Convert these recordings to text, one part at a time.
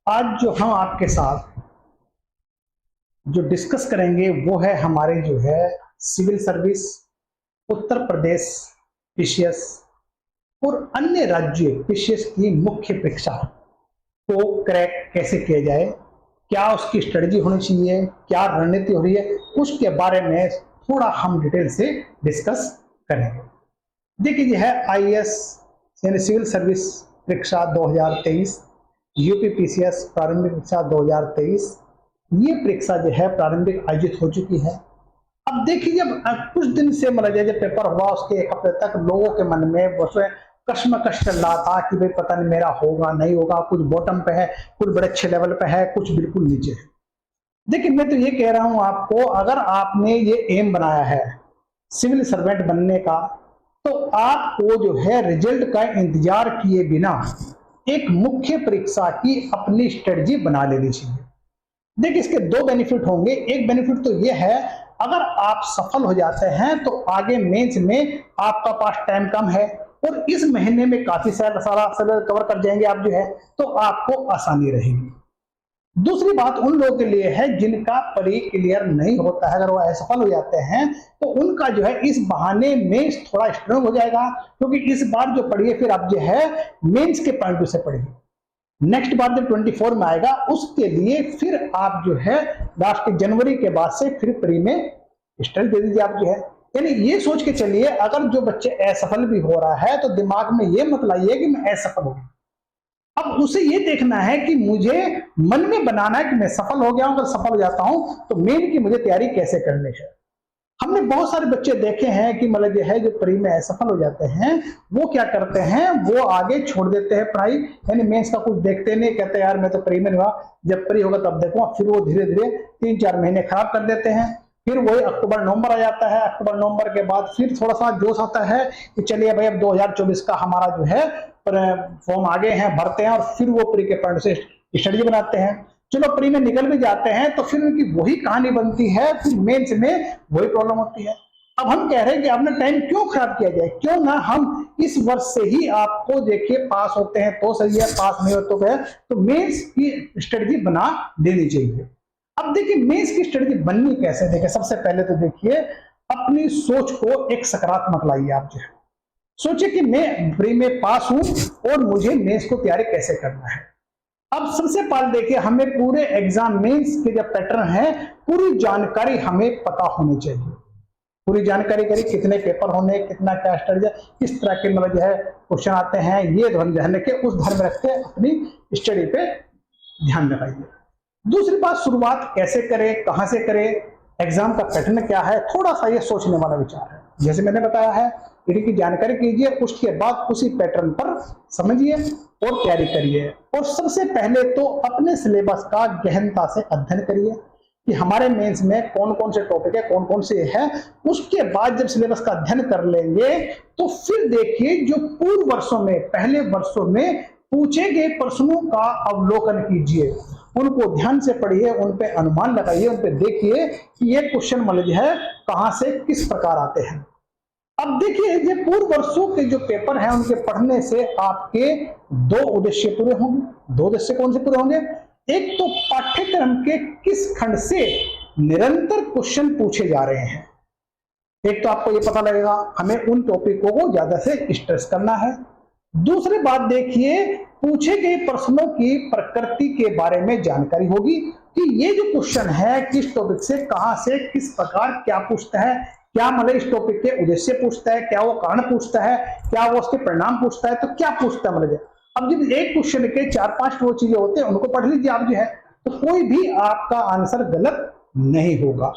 आज जो हम आपके साथ जो डिस्कस करेंगे वो है हमारे जो है civil service, Uttar Pradesh PCS और अन्य राज्य पीसीएस की मुख्य परीक्षा को क्रैक कैसे किया जाए, क्या उसकी स्ट्रेटजी होनी चाहिए, क्या रणनीति हो रही है, उसके बारे में थोड़ा हम डिटेल से डिस्कस करेंगे। देखिए यह है आईएएस यानी सिविल सर्विस परीक्षा 2023, यूपी पीसीएस प्रारंभिक परीक्षा 2023। ये परीक्षा जो है प्रारंभिक आयोजित हो चुकी है। अब देखिए जब कुछ दिन से मतलब जब पेपर हुआ उसके एक हफ्ते तक लोगों के मन में कश्मकश चल रहा था कि भाई पता नहीं मेरा होगा नहीं होगा, कुछ बॉटम पे है, कुछ बड़े अच्छे लेवल पे है, कुछ बिल्कुल नीचे है। देखिए मैं तो ये कह रहा हूं आपको, अगर आपने ये एम बनाया है सिविल सर्वेंट बनने का, तो आपको जो है रिजल्ट का इंतजार किए बिना एक मुख्य परीक्षा की अपनी स्ट्रेटजी बना लेनी चाहिए। देखिए इसके दो बेनिफिट होंगे। एक बेनिफिट तो ये है, अगर आप सफल हो जाते हैं तो आगे मेंस में आपका पास टाइम कम है और इस महीने में काफी सारा सिलेबस कवर कर जाएंगे आप जो है, तो आपको आसानी रहेगी। दूसरी बात उन लोगों के लिए है जिनका परी क्लियर नहीं होता है, अगर वो असफल हो जाते हैं तो उनका जो है इस बहाने मेंस थोड़ा स्ट्रांग हो जाएगा, क्योंकि इस बार जो पढ़िए फिर आप जो है मेंस के पॉइंट से पढ़िए। नेक्स्ट बार जब 24 में आएगा उसके लिए फिर आप जो है लास्ट जनवरी के बाद से फिर प्री में स्टडी दे दीजिए आप जो है। यानी ये सोच के चलिए, अगर जो बच्चे असफल भी हो रहा है तो दिमाग में ये मत लाइए कि मैं असफल हो गया। अब उसे ये देखना है कि मुझे मन में बनाना है कि मैं सफल हो गया हूं, अगर सफल हो जाता हूं तो मेन की मुझे तैयारी कैसे करनी है। हमने बहुत सारे बच्चे देखे हैं कि मतलब जो है जो प्री में असफल हो जाते हैं वो क्या करते हैं, वो आगे छोड़ देते हैं पढ़ाई, यानी मेंस का कुछ देखते नहीं, कहते यार मैं तो प्री में नहीं हुआ, जब प्री होगा तब देखूंगा। फिर वो धीरे धीरे 3-4 महीने खराब कर देते हैं। फिर वही अक्टूबर नवंबर आ जाता है, अक्टूबर नवंबर के बाद फिर थोड़ा सा जोश आता है कि चलिए भाई अब 2024 का हमारा जो है फॉर्म आगे हैं, भरते हैं और फिर वो प्री के पॉइंट से स्ट्रेटजी बनाते हैं। चलो प्री में निकल भी जाते हैं तो फिर उनकी वही कहानी बनती है, फिर मेंस में वही प्रॉब्लम होती है। अब हम कह रहे हैं कि अपना टाइम क्यों खराब किया जाए, क्यों ना हम इस वर्ष से ही आपको देखिए पास होते हैं तो सही है, पास नहीं होते तो तो मेंस की स्ट्रेटजी बना देनी चाहिए। अब देखिए मेंस की स्ट्रेटजी बननी कैसे, देखिए सबसे पहले तो देखिए अपनी सोच को एक सकारात्मक लाइए। आप जो है सोचिए कि मैं प्री में पास हूं और मुझे मेंस को तैयारी कैसे करना है। अब सबसे पहले देखिए हमें पूरे एग्जाम मेंस के जो पैटर्न है पूरी जानकारी हमें पता होनी चाहिए। पूरी जानकारी करिए कितने पेपर होने, कितना क्या स्ट्रेटजी, किस तरह के मतलब जो है क्वेश्चन आते हैं, ये ध्यान रखे, उस ध्यान में रखते अपनी स्टडी पे ध्यान लगाइए। दूसरी बात, शुरुआत कैसे करें, कहां से करें, एग्जाम का पैटर्न क्या है, थोड़ा सा ये सोचने वाला विचार है। जैसे मैंने बताया है की जानकारी कीजिए, उसके बाद उसी पैटर्न पर समझिए और तैयारी करिए। और सबसे पहले तो अपने सिलेबस का गहनता से अध्ययन करिए कि हमारे मेंस में कौन कौन से टॉपिक है, कौन कौन से है। उसके बाद जब सिलेबस का अध्ययन कर लेंगे तो फिर देखिए जो पूर्व वर्षों में, पहले वर्षों में पूछे गए प्रश्नों का अवलोकन कीजिए, उनको ध्यान से पढ़िए, उन पे अनुमान लगाइए, उन पे देखिए कि ये क्वेश्चन मतलब है कहां से किस प्रकार आते हैं। अब देखिए ये पूर्व वर्षों के जो पेपर हैं उनके पढ़ने से आपके दो उद्देश्य पूरे होंगे। दो उद्देश्य कौन से पूरे होंगे, एक तो पाठ्यक्रम के किस खंड से निरंतर क्वेश्चन पूछे जा रहे हैं, एक तो आपको ये पता लगेगा हमें उन टॉपिकों को ज्यादा से स्ट्रेस करना है। दूसरी बात देखिए पूछे गए प्रश्नों की प्रकृति के बारे में जानकारी होगी कि ये जो क्वेश्चन है किस टॉपिक से, कहां से, किस प्रकार, क्या पूछता है, क्या मतलब इस टॉपिक के उद्देश्य पूछता है, क्या वो कारण पूछता है, क्या वो उसके परिणाम पूछता है, तो क्या पूछता है मतलब। अब जब एक क्वेश्चन के 4-5 वो चीजें होते हैं उनको पढ़ लीजिए आप जो है, तो कोई भी आपका आंसर गलत नहीं होगा।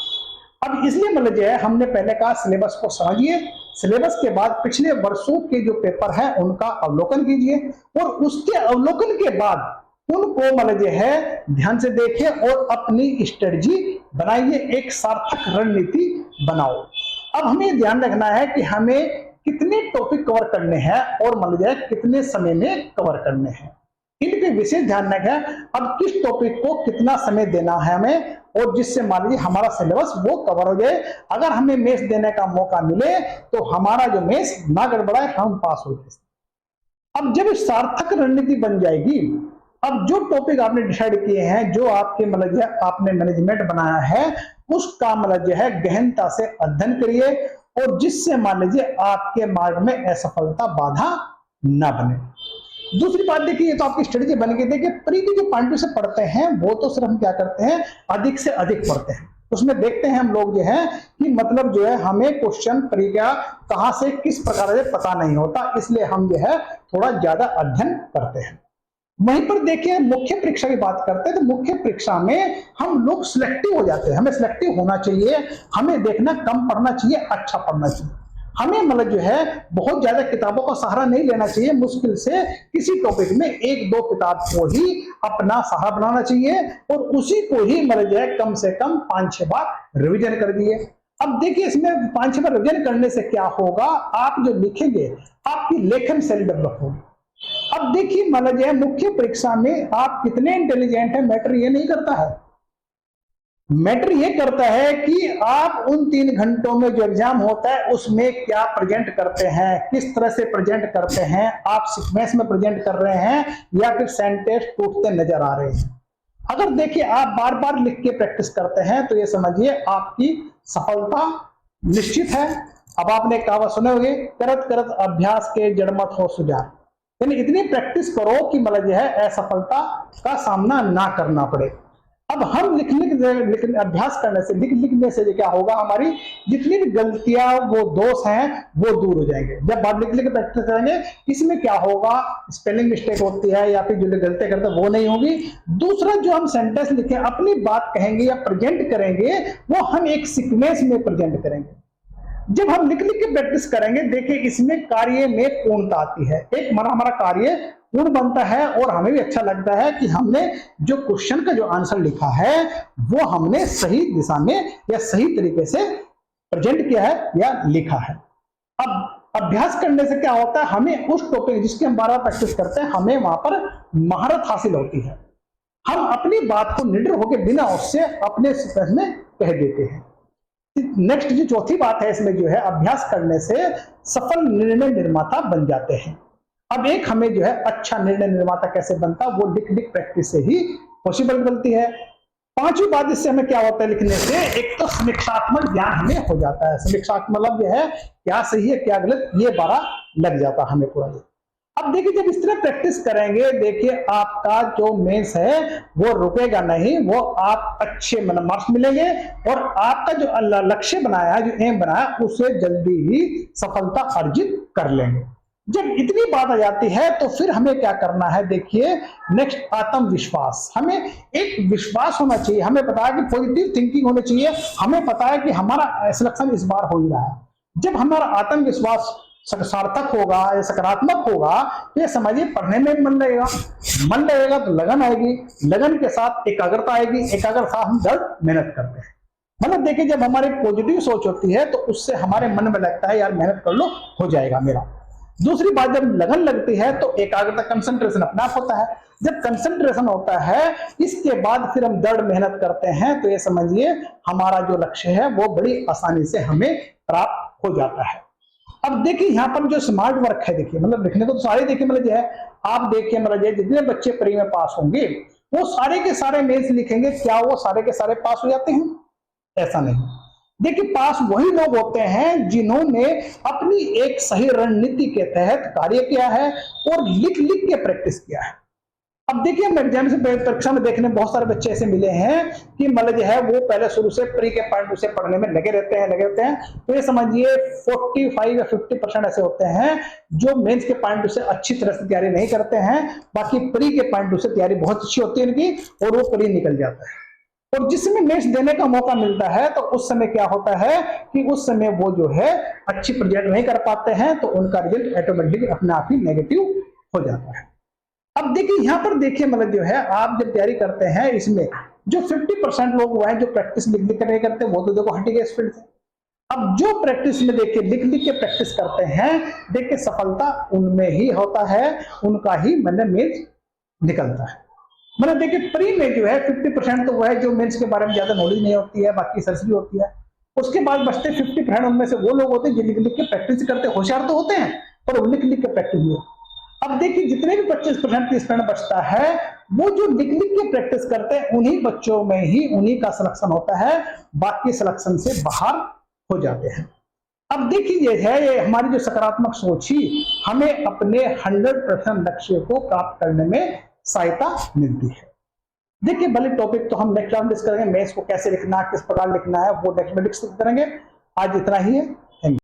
अब इसलिए मतलब जो है हमने पहले कहा सिलेबस को समझिए, सिलेबस के बाद पिछले वर्षों के जो पेपर हैं उनका अवलोकन कीजिए और उसके अवलोकन के बाद उनको मतलब जो है ध्यान से देखिए और अपनी स्ट्रेटजी बनाइए, एक सार्थक रणनीति बनाओ। अब हमें ध्यान रखना है कि हमें कितने टॉपिक कवर करने हैं और मान लीजिए कितने समय में कवर करने हैं, इन पे विशेष ध्यान रखना है। अब किस टॉपिक को कितना समय देना है हमें, और जिससे मान लीजिए हमारा सिलेबस वो कवर हो जाए। अगर हमें मेंस देने का मौका मिले तो हमारा जो मेंस ना गड़बड़ाए, हम पास हो जाए। अब जब सार्थक रणनीति बन जाएगी अब जो टॉपिक आपने डिसाइड किए हैं, जो आपके मतलब जो है आपने मैनेजमेंट बनाया है, उसका मतलब जो है गहनता से अध्ययन करिए, और जिससे मान लीजिए आपके मार्ग में असफलता बाधा ना बने। दूसरी बात देखिए, ये तो आपकी स्ट्रेटेजी बन गई। देखिए प्री के जो पॉइंट से पढ़ते हैं वो तो सिर्फ हम क्या करते हैं, अधिक से अधिक पढ़ते हैं। उसमें देखते हैं हम लोग जो है कि मतलब जो है हमें क्वेश्चन प्री का कहां से किस प्रकार से पता नहीं होता, इसलिए हम जो है थोड़ा ज्यादा अध्ययन करते हैं। वहीं पर देखिए मुख्य परीक्षा की बात करते हैं, तो मुख्य परीक्षा में हम लोग सिलेक्टिव हो जाते हैं। हमें सिलेक्टिव होना चाहिए, हमें देखना कम पढ़ना चाहिए, अच्छा पढ़ना चाहिए। हमें मतलब जो है बहुत ज्यादा किताबों का सहारा नहीं लेना चाहिए, मुश्किल से किसी टॉपिक में एक दो किताब को ही अपना सहारा बनाना चाहिए, और उसी को ही मतलब जो है कम से कम 5-6 बार रिवीजन कर दिए। अब देखिए इसमें 5-6 बार रिवीजन करने से क्या होगा, आप जो लिखेंगे आपकी लेखन शैली डेवलप होगी। अब देखिए मतलब जो है मुख्य परीक्षा में आप कितने इंटेलिजेंट हैं, मैटर ये नहीं करता है। मैटर ये करता है कि आप उन 3 घंटों में जो एग्जाम होता है उसमें क्या प्रेजेंट करते हैं, किस तरह से प्रेजेंट करते हैं, आप सीक्वेंस में प्रेजेंट कर रहे हैं या फिर सेंटेंस टूटते नजर आ रहे हैं। अगर देखिए आप बार बार लिख के प्रैक्टिस करते हैं तो ये समझिए आपकी सफलता निश्चित है। अब आपने कहावत सुने होंगे, करत करत अभ्यास के जड़मत हो सुजान। यानी इतनी प्रैक्टिस करो कि मतलब जो है असफलता का सामना ना करना पड़े। अब हम लिख अभ्यास करने से, लिखने से क्या होगा, हमारी जितनी भी गलतियां वो दोष हैं वो दूर हो जाएंगे। जब आप लिख प्रैक्टिस करेंगे इसमें क्या होगा, स्पेलिंग मिस्टेक होती है या फिर जो गलतियां करते हैं वो नहीं होगी। दूसरा, जो हम सेंटेंस लिखें, अपनी बात कहेंगे या प्रेजेंट करेंगे, वो हम एक सीक्वेंस में प्रेजेंट करेंगे। जब हम लिख के प्रैक्टिस करेंगे, देखिए इसमें कार्य में पूर्णता आती है, एक हमारा कार्य पूर्ण बनता है, और हमें भी अच्छा लगता है कि हमने जो क्वेश्चन का जो आंसर लिखा है वो हमने सही दिशा में या सही तरीके से प्रेजेंट किया है या लिखा है। अब अभ्यास करने से क्या होता है, हमें उस टॉपिक जिसकी हम बार बार प्रैक्टिस करते हैं, हमें वहां पर महारत हासिल होती है। हम अपनी बात को निडर होकर बिना उससे अपने में कह देते हैं। नेक्स्ट जो चौथी बात है इसमें जो है, अभ्यास करने से सफल निर्णय निर्माता बन जाते हैं। अब एक हमें जो है अच्छा निर्णय निर्माता कैसे बनता, वो लिख प्रैक्टिस से ही पॉसिबल बनती है। पांचवी बात, इससे हमें क्या होता है लिखने से, एक तो समीक्षात्मक ज्ञान हमें हो जाता है। समीक्षात्मक मतलब जो है क्या सही है क्या गलत, ये बारा लग जाता है हमें पूरा। अब देखिए जब इस तरह प्रैक्टिस करेंगे, देखिए आपका जो मेंस है वो रुकेगा नहीं, वो आप अच्छे मार्क्स मिलेंगे, और आपका जो लक्ष्य बनाया, जो एम बनाया, उसे जल्दी ही सफलता अर्जित कर लेंगे। जब इतनी बात आ जाती है तो फिर हमें क्या करना है, देखिए नेक्स्ट आत्मविश्वास। हमें एक विश्वास होना चाहिए, हमें पता है कि पॉजिटिव थिंकिंग होनी चाहिए, हमें पता है कि हमारा सिलेक्शन इस बार हो ही रहा है। जब हमारा आत्मविश्वास सार्थक होगा या सकारात्मक होगा तो ये समझिए पढ़ने में मन लगेगा, मन लगेगा तो लगन आएगी, लगन के साथ एकाग्रता आएगी, एकाग्रता हम दृढ़ मेहनत करते हैं। मतलब देखिए जब हमारी पॉजिटिव सोच होती है तो उससे हमारे मन में लगता है यार मेहनत कर लो, हो जाएगा मेरा। दूसरी बात, जब लगन लगती है तो एकाग्रता, कंसंट्रेशन अपना आप होता है। जब कंसंट्रेशन होता है, इसके बाद फिर हम दृढ़ मेहनत करते हैं, तो ये समझिए हमारा जो लक्ष्य है वो बड़ी आसानी से हमें प्राप्त हो जाता है। अब देखिए यहाँ पर जो स्मार्ट वर्क है, देखिए मतलब लिखने को तो सारे देखिए मतलब जो है, आप देखिए मतलब जितने बच्चे प्री में पास होंगे वो सारे के सारे मेंस लिखेंगे, क्या वो सारे के सारे पास हो जाते हैं? ऐसा नहीं। देखिए पास वही लोग होते हैं जिन्होंने अपनी एक सही रणनीति के तहत कार्य किया है और लिख के प्रैक्टिस किया है। अब देखिए हम एग्जाम से परीक्षा में देखने बहुत सारे बच्चे ऐसे मिले हैं कि मतलब जो है वो पहले शुरू से प्री के पॉइंट से पढ़ने में लगे रहते हैं, तो ये समझिए 45 या 50% ऐसे होते हैं जो मेंस के पॉइंट से अच्छी तरह से तैयारी नहीं करते हैं, बाकी प्री के पॉइंट से तैयारी बहुत अच्छी होती है इनकी, और वो प्री निकल जाता है। और जिस समय मेंस देने का मौका मिलता है तो उस समय क्या होता है कि उस समय वो जो है अच्छी प्रेजेंट नहीं कर पाते हैं, तो उनका रिजल्ट ऑटोमेटिकली अपने आप ही नेगेटिव हो जाता है। अब देखिए यहाँ पर देखिए मतलब जो है आप जब तैयारी करते हैं, इसमें जो 50% लोग वो हैं जो प्रैक्टिस लिख के नहीं करते, वो तो देखो हटी गए इस फील्ड से। अब जो प्रैक्टिस में देखिए लिख के प्रैक्टिस करते हैं, देखिए सफलता उनमें ही होता है, उनका ही मेंस निकलता है। मतलब देखिए प्री में जो है 50% तो वो है जो मेंस के बारे में ज्यादा नॉलेज नहीं होती है, बाकी सरसरी होती है। उसके बाद बचते 50% उनमें से वो लोग होते हैं जो लिख के प्रैक्टिस करते हैं, होशियार तो होते हैं पर लिख के प्रैक्टिस नहीं। अब देखिए जितने भी 25% 30% बचता है, वो जो लिख लिख के प्रैक्टिस करते हैं उन्हीं बच्चों में ही उन्हीं का सिलेक्शन होता है, बाकी सिलेक्शन से बाहर हो जाते हैं। अब देखिए ये है, ये हमारी जो सकारात्मक सोच ही हमें अपने 100% लक्ष्य को प्राप्त करने में सहायता मिलती है। देखिए भले टॉपिक तो हम नेक्स्ट क्लास में डिस्कस करेंगे, मैथ्स को कैसे लिखना है, किस प्रकार लिखना है, वो नेक्स्ट में डिस्कस करेंगे। आज इतना ही है।